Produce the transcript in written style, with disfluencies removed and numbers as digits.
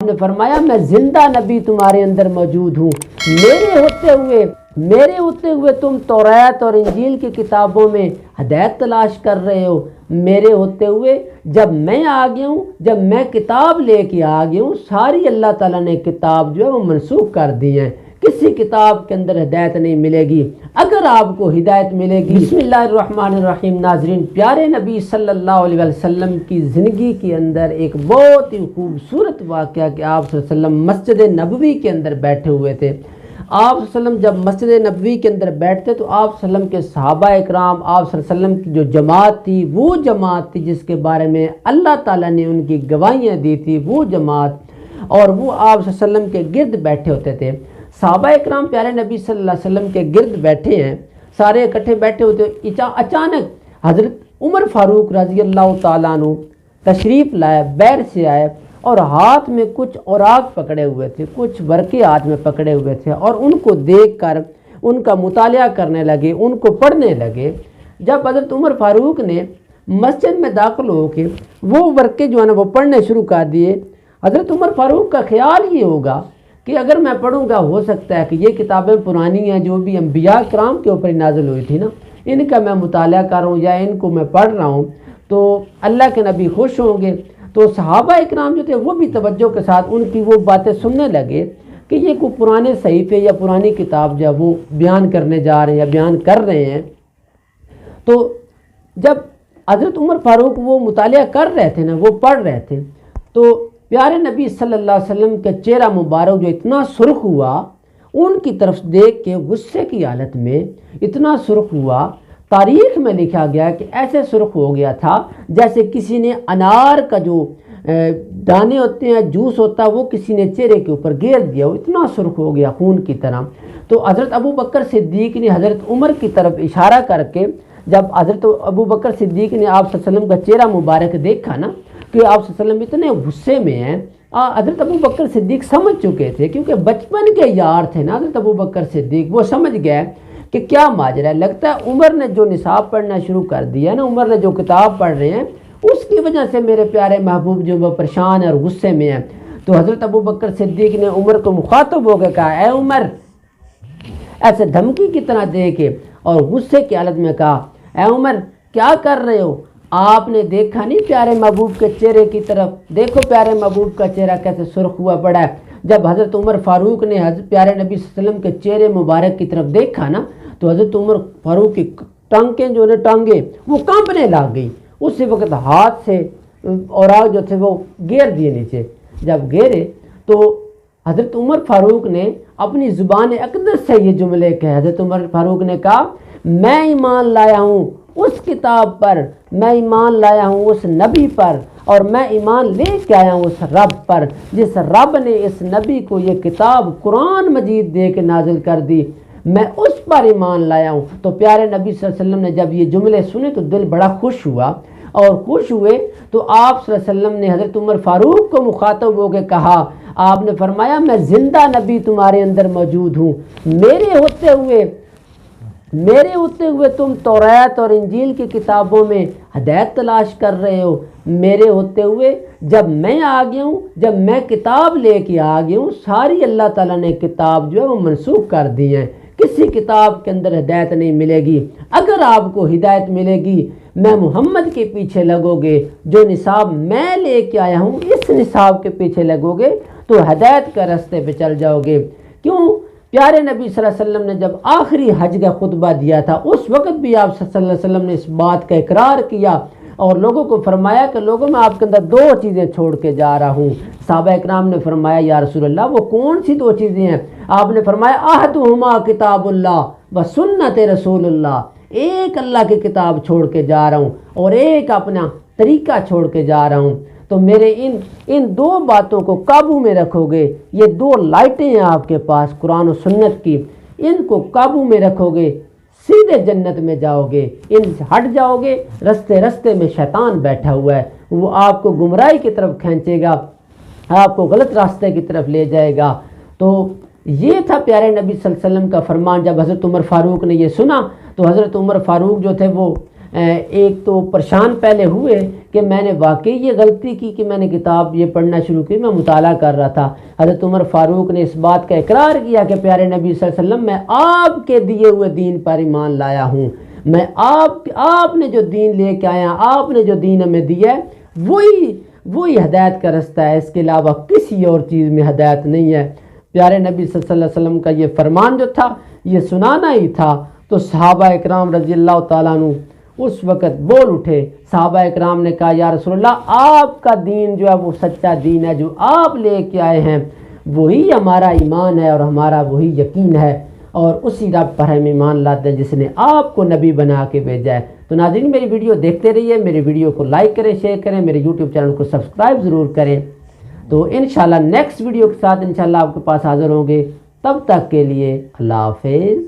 نے فرمایا میں زندہ نبی تمہارے اندر موجود ہوں، میرے ہوتے ہوئے تم توریت اور انجیل کی کتابوں میں ہدایت تلاش کر رہے ہو، میرے ہوتے ہوئے جب میں آ گیا ہوں، جب میں کتاب لے کے آ گیا ہوں، ساری اللہ تعالیٰ نے کتاب جو ہے وہ منسوخ کر دی ہیں، کسی کتاب کے اندر ہدایت نہیں ملے گی۔ اگر آپ کو ہدایت ملے گی، بسم اللہ الرحمن الرحیم۔ ناظرین، پیارے نبی صلی اللہ علیہ وسلم کی زندگی کے اندر ایک بہت ہی خوبصورت واقعہ کہ آپ صلی اللہ علیہ وسلم مسجد نبوی کے اندر بیٹھے ہوئے تھے۔ آپ صلی اللہ علیہ وسلم جب مسجد نبوی کے اندر بیٹھتے تو آپ صلی اللہ علیہ وسلم کے صحابہ اکرام، آپ صلی اللہ علیہ وسلم کی جو جماعت تھی، وہ جماعت تھی جس کے بارے میں اللہ تعالیٰ نے ان کی گواہیاں دی تھی، وہ جماعت، اور وہ آپ صلی اللہ علیہ وسلم کے گرد بیٹھے ہوتے تھے۔ صحابہ اکرام پیارے نبی صلی اللہ علیہ وسلم کے گرد بیٹھے ہیں، سارے اکٹھے بیٹھے ہوتے، اچانک حضرت عمر فاروق رضی اللہ تعالیٰ عنہ تشریف لائے، بیر سے آئے اور ہاتھ میں کچھ اوراق پکڑے ہوئے تھے، کچھ ورقے ہاتھ میں پکڑے ہوئے تھے، اور ان کو دیکھ کر ان کا مطالعہ کرنے لگے، ان کو پڑھنے لگے۔ جب حضرت عمر فاروق نے مسجد میں داخل ہو کے وہ ورقے جو ہے نا وہ پڑھنے شروع کر دیے، حضرت عمر فاروق کا خیال یہ ہوگا کہ اگر میں پڑھوں گا ہو سکتا ہے کہ یہ کتابیں پرانی ہیں جو بھی انبیاء کرام کے اوپر نازل ہوئی تھی نا، ان کا میں مطالعہ کر رہا ہوں یا ان کو میں پڑھ رہا ہوں تو اللہ کے نبی خوش ہوں گے۔ تو صحابہ اکرام جو تھے وہ بھی توجہ کے ساتھ ان کی وہ باتیں سننے لگے کہ یہ کوئی پرانے صحیفے یا پرانی کتاب جو ہے وہ بیان کرنے جا رہے ہیں یا بیان کر رہے ہیں۔ تو جب حضرت عمر فاروق وہ مطالعہ کر رہے تھے نا، وہ پڑھ رہے تھے، تو پیارے نبی صلی اللہ علیہ وسلم کا چہرہ مبارک جو اتنا سرخ ہوا، ان کی طرف دیکھ کے غصے کی حالت میں اتنا سرخ ہوا، تاریخ میں لکھا گیا کہ ایسے سرخ ہو گیا تھا جیسے کسی نے انار کا جو دانے ہوتے ہیں، جوس ہوتا ہے، وہ کسی نے چہرے کے اوپر گیر دیا، وہ اتنا سرخ ہو گیا خون کی طرح۔ تو حضرت ابو بکر صدیق نے حضرت عمر کی طرف اشارہ کر کے، جب حضرت ابو بکر صدیق نے آپ صلی اللہ علیہ وسلم کا چہرہ مبارک دیکھا نا کہ آپ صلی اللہ علیہ وسلم اتنے غصے میں ہیں، حضرت ابو بکر صدیق سمجھ چکے تھے کیونکہ بچپن کے یار تھے نا حضرت ابو بکر صدیق، وہ سمجھ گئے کہ کیا ماجرا ہے، لگتا ہے عمر نے جو نصاب پڑھنا شروع کر دیا نا، عمر نے جو کتاب پڑھ رہے ہیں اس کی وجہ سے میرے پیارے محبوب جو وہ پریشان اور غصے میں ہیں۔ تو حضرت ابو بکر صدیق نے عمر کو مخاطب ہو کے کہا، اے عمر، ایسے دھمکی کی طرح دے کے اور غصے کی حالت میں کہا، اے عمر کیا کر رہے ہو؟ آپ نے دیکھا نہیں پیارے محبوب کے چہرے کی طرف؟ دیکھو پیارے محبوب کا چہرہ کیسے سرخ ہوا پڑا ہے۔ جب حضرت عمر فاروق نے حضرت پیارے نبی صلی اللہ علیہ وسلم کے چہرے مبارک کی طرف دیکھا نا، تو حضرت عمر فاروق کی ٹانگیں وہ کانپنے لگ گئی، اسی وقت ہاتھ سے اوراق جو تھے وہ گیر دیے نیچے۔ جب گیرے تو حضرت عمر فاروق نے اپنی زبان اقدس سے یہ جملے کہے، حضرت عمر فاروق نے کہا، میں ایمان لایا ہوں اس کتاب پر، میں ایمان لایا ہوں اس نبی پر، اور میں ایمان لے کے آیا ہوں اس رب پر جس رب نے اس نبی کو یہ کتاب قرآن مجید دے کے نازل کر دی، میں اس پر ایمان لایا ہوں۔ تو پیارے نبی صلی اللہ علیہ وسلم نے جب یہ جملے سنے تو دل بڑا خوش ہوا، اور خوش ہوئے تو آپ صلی اللہ علیہ وسلم نے حضرت عمر فاروق کو مخاطب ہو کے کہا، آپ نے فرمایا میں زندہ نبی تمہارے اندر موجود ہوں، میرے ہوتے ہوئے تم توریت اور انجیل کی کتابوں میں ہدایت تلاش کر رہے ہو، میرے ہوتے ہوئے جب میں آ گیا ہوں، جب میں کتاب لے کے آ گیا ہوں، ساری اللہ تعالیٰ نے کتاب جو ہے وہ منسوخ کر دی ہیں، کسی کتاب کے اندر ہدایت نہیں ملے گی۔ اگر آپ کو ہدایت ملے گی، میں محمد کے پیچھے لگو گے، جو نصاب میں لے کے آیا ہوں اس نصاب کے پیچھے لگو گے تو ہدایت کا راستے پہ چل جاؤ گے۔ کیوں؟ پیارے نبی صلی اللہ علیہ وسلم نے جب آخری حج کا خطبہ دیا تھا اس وقت بھی آپ صلی اللہ علیہ وسلم نے اس بات کا اقرار کیا اور لوگوں کو فرمایا کہ لوگوں میں آپ کے اندر دو چیزیں چھوڑ کے جا رہا ہوں۔ صحابہ اکرام نے فرمایا، یا رسول اللہ وہ کون سی دو چیزیں ہیں؟ آپ نے فرمایا، احدہما کتاب اللہ و سنت رسول اللہ، ایک اللہ کی کتاب چھوڑ کے جا رہا ہوں اور ایک اپنا طریقہ چھوڑ کے جا رہا ہوں۔ تو میرے ان دو باتوں کو قابو میں رکھو گے، یہ دو لائٹیں ہیں آپ کے پاس قرآن و سنت کی، ان کو قابو میں رکھو گے، سیدھے جنت میں جاؤ گے۔ ان سے ہٹ جاؤ گے، رستے میں شیطان بیٹھا ہوا ہے، وہ آپ کو گمراہی کی طرف کھینچے گا، آپ کو غلط راستے کی طرف لے جائے گا۔ تو یہ تھا پیارے نبی صلی اللہ علیہ وسلم کا فرمان۔ جب حضرت عمر فاروق نے یہ سنا تو حضرت عمر فاروق جو تھے وہ ایک تو پریشان پہلے ہوئے کہ میں نے واقعی یہ غلطی کی کہ میں نے کتاب یہ پڑھنا شروع کی، میں مطالعہ کر رہا تھا۔ حضرت عمر فاروق نے اس بات کا اقرار کیا کہ پیارے نبی صلی اللہ علیہ وسلم میں آپ کے دیے ہوئے دین پر ایمان لایا ہوں، میں آپ نے جو دین لے کے آیا، آپ نے جو دین ہمیں دیا ہے وہی ہدایت کا رستہ ہے، اس کے علاوہ کسی اور چیز میں ہدایت نہیں ہے۔ پیارے نبی صلی اللہ علیہ وسلم کا یہ فرمان جو تھا یہ سنانا ہی تھا، تو صحابہ اکرام رضی اللہ تعالیٰ عنہ اس وقت بول اٹھے۔ صحابہ اکرام نے کہا یا رسول اللہ آپ کا دین جو ہے وہ سچا دین ہے، جو آپ لے کے آئے ہیں وہی ہمارا ایمان ہے اور ہمارا وہی یقین ہے، اور اسی رب پر ہم ایمان لاتے ہیں جس نے آپ کو نبی بنا کے بھیجا ہے۔ تو ناظرین میری ویڈیو دیکھتے رہیے، میری ویڈیو کو لائک کریں، شیئر کریں، میرے یوٹیوب چینل کو سبسکرائب ضرور کریں۔ تو انشاءاللہ نیکسٹ ویڈیو کے ساتھ انشاءاللہ آپ کے پاس حاضر ہوں گے، تب تک کے لیے اللہ حافظ۔